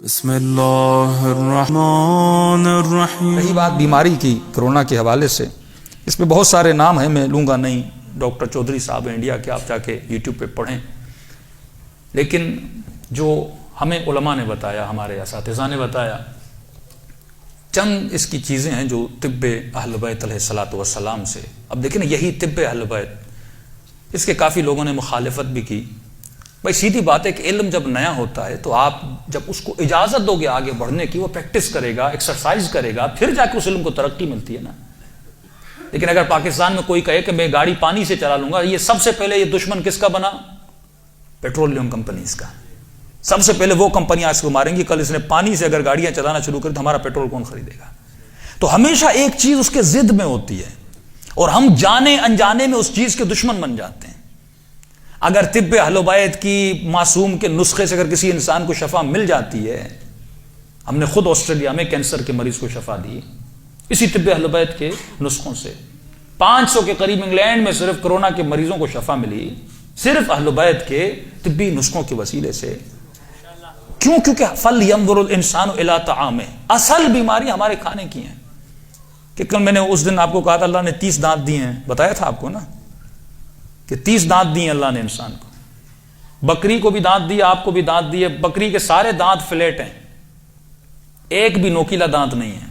بسم اللہ الرحمن الرحیم۔ رہی بات بیماری کی کرونا کے حوالے سے، اس پہ بہت سارے نام ہیں، میں لوں گا نہیں، ڈاکٹر چودھری صاحب ہیں انڈیا کے، آپ جا کے یوٹیوب پہ پڑھیں۔ لیکن جو ہمیں علماء نے بتایا، ہمارے اساتذہ نے بتایا، چند اس کی چیزیں ہیں جو طب اہل بیت علیہ الصلوۃ والسلام سے، اب دیکھیں نا، یہی طب اہل بیت، اس کے کافی لوگوں نے مخالفت بھی کی۔ بھائی سیدھی بات ہے کہ علم جب نیا ہوتا ہے تو آپ جب اس کو اجازت دو گے آگے بڑھنے کی، وہ پریکٹس کرے گا، ایکسرسائز کرے گا، پھر جا کے اس علم کو ترقی ملتی ہے نا۔ لیکن اگر پاکستان میں کوئی کہے کہ میں گاڑی پانی سے چلا لوں گا، یہ سب سے پہلے یہ دشمن کس کا بنا؟ پیٹرولیم کمپنیز کا۔ سب سے پہلے وہ کمپنیاں اس کو ماریں گی، کل اس نے پانی سے اگر گاڑیاں چلانا شروع کر تو ہمارا پیٹرول کون خریدے گا؟ تو ہمیشہ ایک چیز اس کے ضد میں ہوتی ہے اور ہم جانے انجانے میں اس چیز کے دشمن بن جاتے ہیں۔ اگر طب اہل بیت کی معصوم کے نسخے سے اگر کسی انسان کو شفا مل جاتی ہے، ہم نے خود آسٹریلیا میں کینسر کے مریض کو شفا دی اسی طب اہل بیت کے نسخوں سے۔ 500 کے قریب انگلینڈ میں صرف کرونا کے مریضوں کو شفا ملی صرف اہل بیت کے طبی نسخوں کے وسیلے سے۔ کیوں؟ کیونکہ فَلْيَنظُرُ الْإِنسَانُ إِلَىٰ طَعَامِهِ، اصل بیماری ہمارے کھانے کی ہیں۔ کہ کل میں نے اس دن آپ کو کہا تھا اللہ نے 30 دانت دیے ہیں، بتایا تھا آپ کو نا کہ 30 دانت دیے اللہ نے انسان کو۔ بکری کو بھی دانت دیا، آپ کو بھی دانت دیے۔ بکری کے سارے دانت فلیٹ ہیں، ایک بھی نوکیلا دانت نہیں ہے۔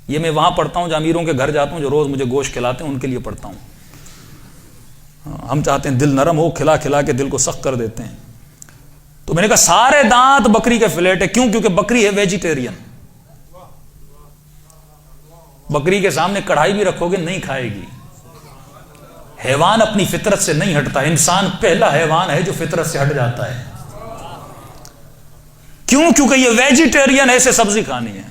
یہ میں وہاں پڑھتا ہوں جو امیروں کے گھر جاتا ہوں، جو روز مجھے گوشت کھلاتے ہیں، ان کے لیے پڑھتا ہوں۔ ہم چاہتے ہیں دل نرم ہو، کھلا کھلا کے دل کو سخت کر دیتے ہیں۔ تو میں نے کہا سارے دانت بکری کے فلیٹ ہے۔ کیوں؟ کیونکہ بکری ہے ویجیٹیرین، بکری کے سامنے کڑھائی بھی رکھو گے نہیں کھائے گی۔ حیوان اپنی فطرت سے نہیں ہٹتا، انسان پہلا حیوان ہے جو فطرت سے ہٹ جاتا ہے۔ کیوں؟ کیونکہ یہ ویجیٹیرین ہے، اسے سبزی کھانی ہے۔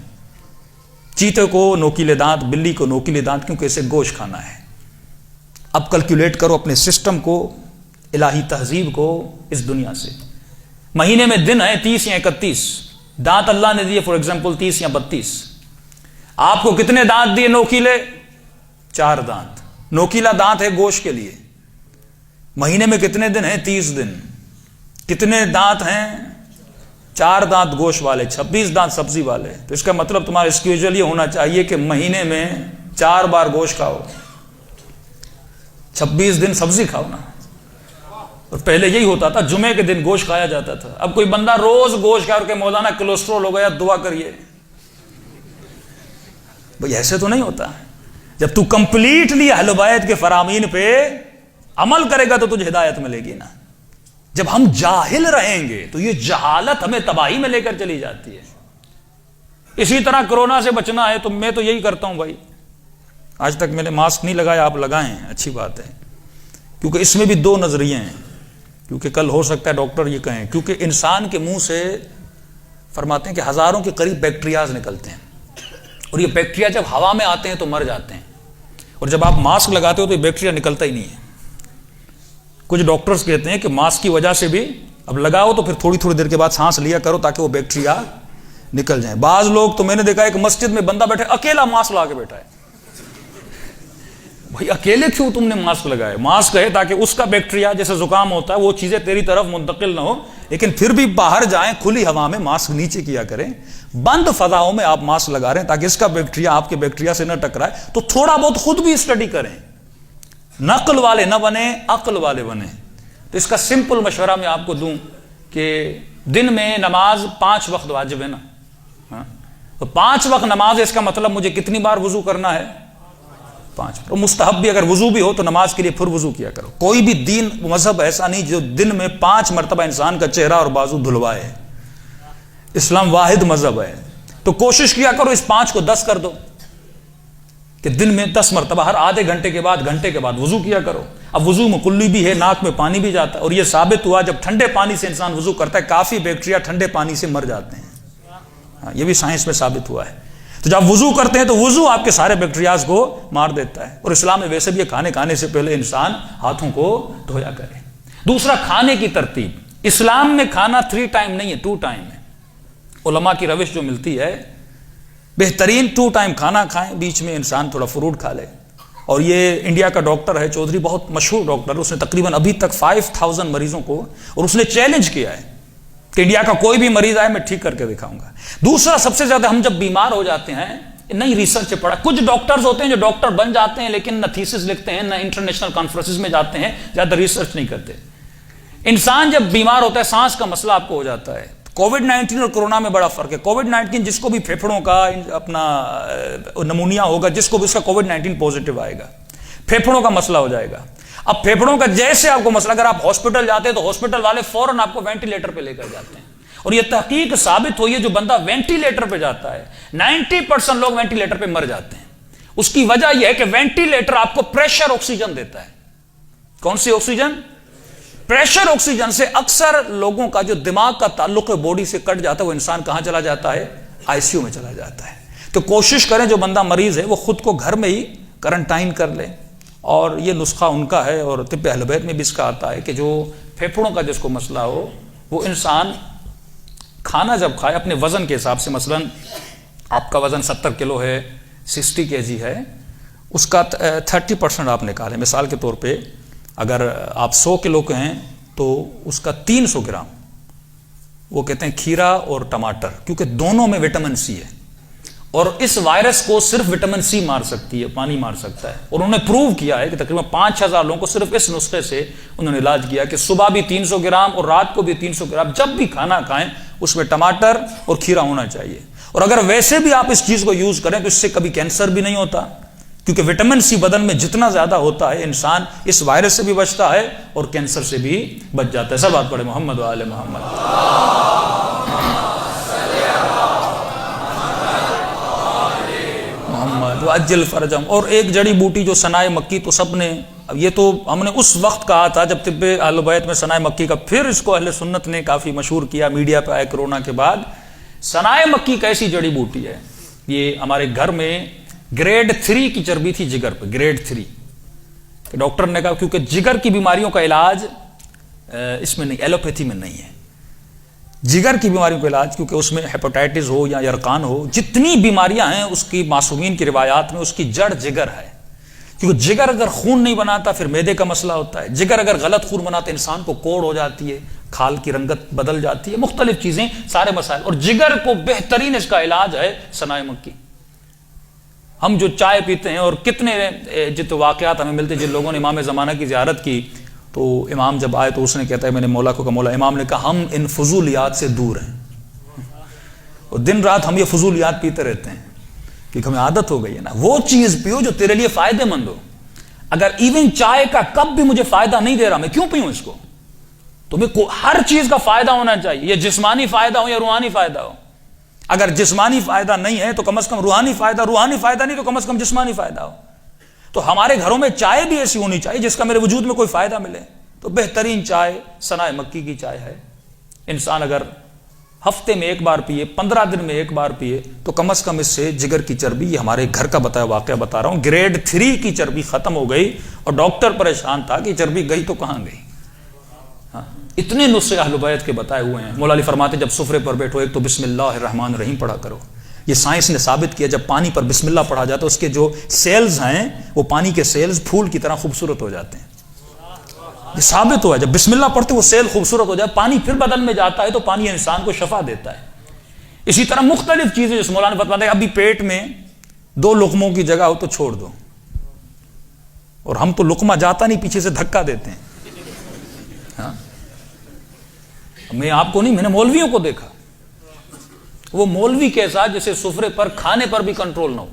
چیتے کو نوکیلے دانت، بلی کو نوکیلے دانت، کیونکہ اسے گوشت کھانا ہے۔ اب کیلکولیٹ کرو اپنے سسٹم کو، الہی تہذیب کو اس دنیا سے۔ مہینے میں دن ہے 30 یا 31، دانت اللہ نے دیے فار ایگزامپل 30 یا 32۔ آپ کو کتنے دانت دیے نوکیلے؟ 4 دانت۔ نوکیلا دانت ہے گوشت کے لیے۔ مہینے میں کتنے دن ہیں؟ 30 دن۔ کتنے دانت ہیں؟ 4 دانت گوشت والے، 26 دانت سبزی والے۔ تو اس کا مطلب تمہارا اسکیجول یہ ہونا چاہیے کہ مہینے میں 4 بار گوشت کھاؤ، 26 دن سبزی کھاؤ نا۔ اور پہلے یہی ہوتا تھا، جمعے کے دن گوشت کھایا جاتا تھا۔ اب کوئی بندہ روز گوشت کھا کے مولانا کولیسٹرول ہو گیا دعا کریے، بھئی ایسے تو نہیں ہوتا۔ جب تو کمپلیٹلی اہل بیت کے فرامین پہ عمل کرے گا تو تجھے ہدایت ملے گی نا۔ جب ہم جاہل رہیں گے تو یہ جہالت ہمیں تباہی میں لے کر چلی جاتی ہے۔ اسی طرح کرونا سے بچنا ہے تو میں تو یہی کرتا ہوں بھائی، آج تک میں نے ماسک نہیں لگایا، آپ لگائیں، اچھی بات ہے، کیونکہ اس میں بھی 2 نظریے ہیں۔ کیونکہ کل ہو سکتا ہے ڈاکٹر یہ کہیں، کیونکہ انسان کے منہ سے فرماتے ہیں کہ ہزاروں کے قریب بیکٹیریاز نکلتے ہیں، اور یہ بیکٹیریا جب ہوا میں آتے ہیں تو مر جاتے ہیں، اور جب آپ ماسک لگاتے ہو تو یہ بیکٹیریا نکلتا ہی نہیں ہے۔ کچھ ڈاکٹرز کہتے ہیں کہ ماسک کی وجہ سے بھی اب لگاؤ تو پھر تھوڑی تھوڑی دیر کے بعد سانس لیا کرو تاکہ وہ بیکٹیریا نکل جائیں۔ بعض لوگ تو میں نے دیکھا ایک مسجد میں بندہ بیٹھے اکیلا ماسک لگا کے بیٹھا ہے۔ بھائی اکیلے کیوں تم نے ماسک لگایا؟ ماسک ہے تاکہ اس کا بیکٹیریا جیسے زکام ہوتا ہے وہ چیزیں تیری طرف منتقل نہ ہو، لیکن پھر بھی باہر جائیں، کھلی ہوا میں ماسک نیچے کیا کریں، بند فضاؤں میں آپ ماسک لگا رہے ہیں تاکہ اس کا بیکٹیریا آپ کے بیکٹیریا سے نہ ٹکرائے۔ تو تھوڑا بہت خود بھی اسٹڈی کریں، نقل والے نہ بنیں، عقل والے بنیں۔ تو اس کا سمپل مشورہ میں آپ کو دوں کہ دن میں نماز 5 وقت واجب ہے نا، تو 5 وقت نماز ہے، اس کا مطلب مجھے کتنی بار وضو کرنا ہے؟ 5۔ اور مستحب بھی اگر وضو بھی ہو تو نماز کے لیے پھر وضو کیا کرو۔ کوئی بھی دین مذہب ایسا نہیں جو دن میں 5 مرتبہ انسان کا چہرہ اور بازو دھلوائے۔ اسلام واحد مذہب ہے، تو کوشش کیا کرو اس 5 کو 10 کر دو، کہ دن میں 10 مرتبہ ہر آدھے گھنٹے کے بعد گھنٹے کے بعد وضو کیا کرو۔ اب وضو میں کلی بھی ہے، ناک میں پانی بھی جاتا ہے، اور یہ ثابت ہوا جب ٹھنڈے پانی سے انسان وضو کرتا ہے کافی بیکٹیریا ٹھنڈے پانی سے مر جاتے ہیں، یہ بھی سائنس میں ثابت ہوا ہے۔ تو جب وضو کرتے ہیں تو وضو آپ کے سارے بیکٹیریاز کو مار دیتا ہے، اور اسلام میں ویسے بھی کھانے سے پہلے انسان ہاتھوں کو دھویا کرے۔ دوسرا، کھانے کی ترتیب۔ اسلام میں کھانا 3 ٹائم نہیں ہے، 2 ٹائم ہے۔ علماء کی روش جو ملتی ہے بہترین 2 ٹائم کھانا کھائیں، بیچ میں انسان تھوڑا فروٹ کھا لے۔ اور یہ انڈیا کا ڈاکٹر ہے چودھری، بہت مشہور ڈاکٹر، اس نے تقریباً ابھی تک 5000 مریضوں کو، اور اس نے چیلنج کیا ہے کہ انڈیا کا کوئی بھی مریض آئے میں ٹھیک کر کے دکھاؤں گا. دوسرا سب سے زیادہ ہم جب بیمار ہو جاتے ہیں، نئی ریسرچ سے پڑھا، کچھ ڈاکٹرز ہوتے ہیں جو ڈاکٹر بن جاتے ہیں لیکن نہ تھیسس لکھتے ہیں، نہ انٹرنیشنل کانفرنسز میں جاتے ہیں، زیادہ ریسرچ نہیں کرتے. انسان جب بیمار ہوتا ہے، سانس کا مسئلہ آپ کو ہو جاتا ہے. کووڈ 19 اور کورونا میں بڑا فرق ہے. کووڈ 19 جس کو بھی پھیپھڑوں کا اپنا نمونیا ہوگا، جس کو بھی اس کا کووڈ 19 پازیٹیو آئے گا، پھیپھڑوں کا مسئلہ ہو جائے گا. اب پھیپھڑوں کا جیسے آپ کو مسئلہ، اگر آپ ہاسپٹل جاتے ہیں تو ہاسپٹل والے فوراً آپ کو وینٹیلیٹر پہ لے کر جاتے ہیں. اور یہ تحقیق ثابت ہوئی ہے، جو بندہ وینٹیلیٹر پہ جاتا ہے 90% لوگ وینٹیلیٹر پہ مر جاتے ہیں. اس کی وجہ یہ ہے کہ وینٹیلیٹر آپ کو پریشر آکسیجن دیتا ہے. کون سی آکسیجن؟ پریشر آکسیجن سے. اکثر لوگوں کا جو دماغ کا تعلق ہے باڈی سے کٹ جاتا ہے، وہ انسان کہاں چلا جاتا ہے؟ آئی سی یو میں چلا جاتا ہے. تو کوشش کریں جو بندہ مریض ہے وہ خود کو گھر میں ہی کرنٹائن کر لے. اور یہ نسخہ ان کا ہے اور طب اہل بیت میں بھی اس کا آتا ہے کہ جو پھیپھڑوں کا جس کو مسئلہ ہو، وہ انسان کھانا جب کھائے اپنے وزن کے حساب سے، مثلا آپ کا وزن 70 کلو ہے، 60 kg ہے، اس کا 30% آپ نکالیں. مثال کے طور پہ اگر آپ 100 کلو کے ہیں تو اس کا 300 گرام وہ کہتے ہیں کھیرا اور ٹماٹر، کیونکہ دونوں میں وٹامن سی ہے. اور اس وائرس کو صرف وٹامن سی مار سکتی ہے، پانی مار سکتا ہے. اور انہوں نے پروو کیا ہے کہ تقریباً 5000 لوگوں کو صرف اس نسخے سے انہوں نے علاج کیا کہ صبح بھی 300 گرام اور رات کو بھی 300 گرام، جب بھی کھانا کھائیں اس میں ٹماٹر اور کھیرا ہونا چاہیے. اور اگر ویسے بھی آپ اس چیز کو یوز کریں تو اس سے کبھی کینسر بھی نہیں ہوتا، کیونکہ وٹامن سی بدن میں جتنا زیادہ ہوتا ہے انسان اس وائرس سے بھی بچتا ہے اور کینسر سے بھی بچ جاتا ہے. سب بات پڑھے محمد و آل محمد. اجل فرجم. اور ایک جڑی بوٹی جو سنائے مکی، تو سب نے، یہ تو ہم نے اس وقت کہا تھا جب طب اہل بیت میں سنائے مکی کا، پھر اس کو اہل سنت نے کافی مشہور کیا، میڈیا پہ آئے کرونا کے بعد. سنائے مکی کیسی جڑی بوٹی ہے؟ یہ ہمارے گھر میں گریڈ 3 کی چربی تھی جگر پہ، گریڈ 3. ڈاکٹر نے کہا کیونکہ جگر کی بیماریوں کا علاج اس میں نہیں، ایلوپیتھی میں نہیں ہے. جگر کی بیماریوں کا علاج، کیونکہ اس میں ہیپاٹائٹس ہو یا یرقان ہو، جتنی بیماریاں ہیں اس کی معصومین کی روایات میں اس کی جڑ جگر ہے. کیونکہ جگر اگر خون نہیں بناتا پھر معدے کا مسئلہ ہوتا ہے. جگر اگر غلط خون بناتا انسان کو کوڑ ہو جاتی ہے، کھال کی رنگت بدل جاتی ہے، مختلف چیزیں، سارے مسائل. اور جگر کو بہترین اس کا علاج ہے سنائے مکی. ہم جو چائے پیتے ہیں، اور کتنے جتنے واقعات ہمیں ملتے ہیں، جن لوگوں نے امام زمانہ کی زیارت کی تو امام جب آئے تو اس نے کہتا ہے میں نے مولا کو کہا، مولا، امام نے کہا ہم ان فضولیات سے دور ہیں، اور دن رات ہم یہ فضولیات پیتے رہتے ہیں کیونکہ ہمیں عادت ہو گئی ہے نا. وہ چیز پیو جو تیرے لیے فائدے مند ہو. اگر ایون چائے کا کپ بھی مجھے فائدہ نہیں دے رہا، میں کیوں پیوں اس کو؟ تمہیں ہر چیز کا فائدہ ہونا چاہیے، یہ جسمانی فائدہ ہو یا روحانی فائدہ ہو. اگر جسمانی فائدہ نہیں ہے تو کم از کم روحانی فائدہ نہیں تو کم از کم جسمانی فائدہ ہو. تو ہمارے گھروں میں چائے بھی ایسی ہونی چاہیے جس کا میرے وجود میں کوئی فائدہ ملے. تو بہترین چائے سنائے مکی کی چائے ہے. انسان اگر ہفتے میں ایک بار پیے، 15 دن میں ایک بار پیے، تو کم از کم اس سے جگر کی چربی، یہ ہمارے گھر کا بتایا واقعہ بتا رہا ہوں، گریڈ 3 کی چربی ختم ہو گئی. اور ڈاکٹر پریشان تھا کہ چربی گئی تو کہاں گئی. اتنے نسخے اہل بیت کے بتائے ہوئے ہیں. مولا علی فرماتے جب سفرے پر بیٹھو ایک تو بسم اللہ الرحمن الرحیم پڑھا کرو. یہ سائنس نے ثابت کیا، جب پانی پر بسم اللہ پڑھا جاتا ہے اس کے جو سیلز ہیں وہ پانی کے سیلز پھول کی طرح خوبصورت ہو جاتے ہیں. یہ ثابت ہوا ہے، جب بسم اللہ پڑھتے وہ سیل خوبصورت ہو جائے، پانی پھر بدن میں جاتا ہے تو پانی انسان کو شفا دیتا ہے. اسی طرح مختلف چیزیں جس مولانا نے بتایا، ابھی پیٹ میں 2 لقموں کی جگہ ہو تو چھوڑ دو. اور ہم تو لقمہ جاتا نہیں، پیچھے سے دھکا دیتے ہیں. ہاں، میں آپ کو نہیں، میں نے مولویوں کو دیکھا. وہ مولوی کیسا جیسے سفرے پر کھانے پر بھی کنٹرول نہ ہو.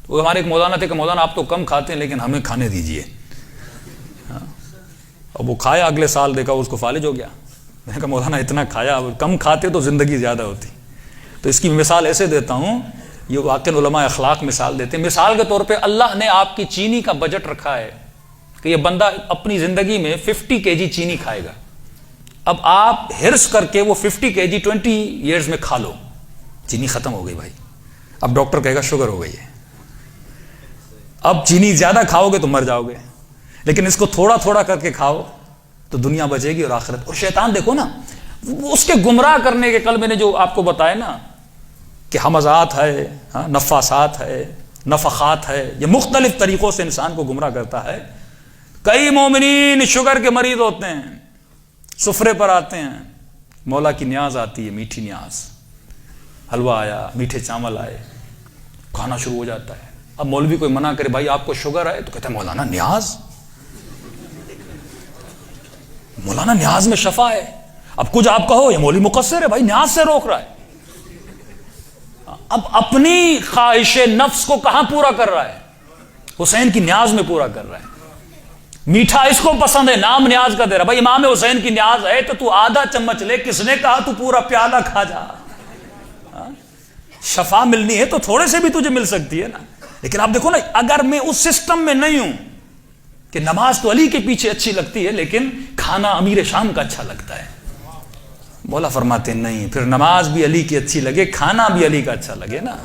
وہ ہمارے ایک مولانا تھے کہ مولانا آپ تو کم کھاتے ہیں لیکن ہمیں کھانے دیجئے. اور وہ کھایا، اگلے سال دیکھا اس کو فالج ہو گیا. میں نے کہا مولانا اتنا کھایا، کم کھاتے تو زندگی زیادہ ہوتی. تو اس کی مثال ایسے دیتا ہوں، یہ واقعی علماء اخلاق مثال دیتے ہیں. مثال کے طور پہ اللہ نے آپ کی چینی کا بجٹ رکھا ہے کہ یہ بندہ اپنی زندگی میں 50 kg چینی کھائے گا. اب آپ ہرس کر کے وہ 50 kg 20 ایئرز میں کھا لو، چینی ختم ہو گئی بھائی. اب ڈاکٹر کہے گا شوگر ہو گئی ہے. اب چینی زیادہ کھاؤ گے تو مر جاؤ گے، لیکن اس کو تھوڑا تھوڑا کر کے کھاؤ تو دنیا بچے گی اور آخرت. اور شیطان دیکھو نا، اس کے گمراہ کرنے کے، کل میں نے جو آپ کو بتایا نا کہ حمزات ہے، نفاسات ہے، نفخات ہے، یہ مختلف طریقوں سے انسان کو گمراہ کرتا ہے. کئی مومنین شوگر کے مریض ہوتے ہیں، سفرے پر آتے ہیں، مولا کی نیاز آتی ہے، میٹھی نیاز، حلوہ آیا، میٹھے چاول آئے، کھانا شروع ہو جاتا ہے۔ اب مولوی کوئی منع کرے بھائی آپ کو شوگر ہے، تو کہتا ہے مولانا نیاز، مولانا نیاز میں شفا ہے۔ اب کچھ آپ کہو یہ مولوی مقصر ہے، بھائی نیاز سے روک رہا ہے۔ اب اپنی خواہش نفس کو کہاں پورا کر رہا ہے؟ حسین کی نیاز میں پورا کر رہا ہے۔ میٹھا اس کو پسند ہے، نام نیاز کا دے رہا، بھائی امام حسین کی نیاز ہے تو آدھا چمچ لے، کس نے کہا تو پورا پیالہ کھا جا؟ شفا ملنی ہے تو تھوڑے سے بھی تجھے مل سکتی ہے نا۔ لیکن آپ دیکھو نا، اگر میں اس سسٹم میں نہیں ہوں کہ نماز تو علی کے پیچھے اچھی لگتی ہے لیکن کھانا امیر شام کا اچھا لگتا ہے، مولا فرماتے نہیں، پھر نماز بھی علی کی اچھی لگے، کھانا بھی علی کا اچھا لگے نا۔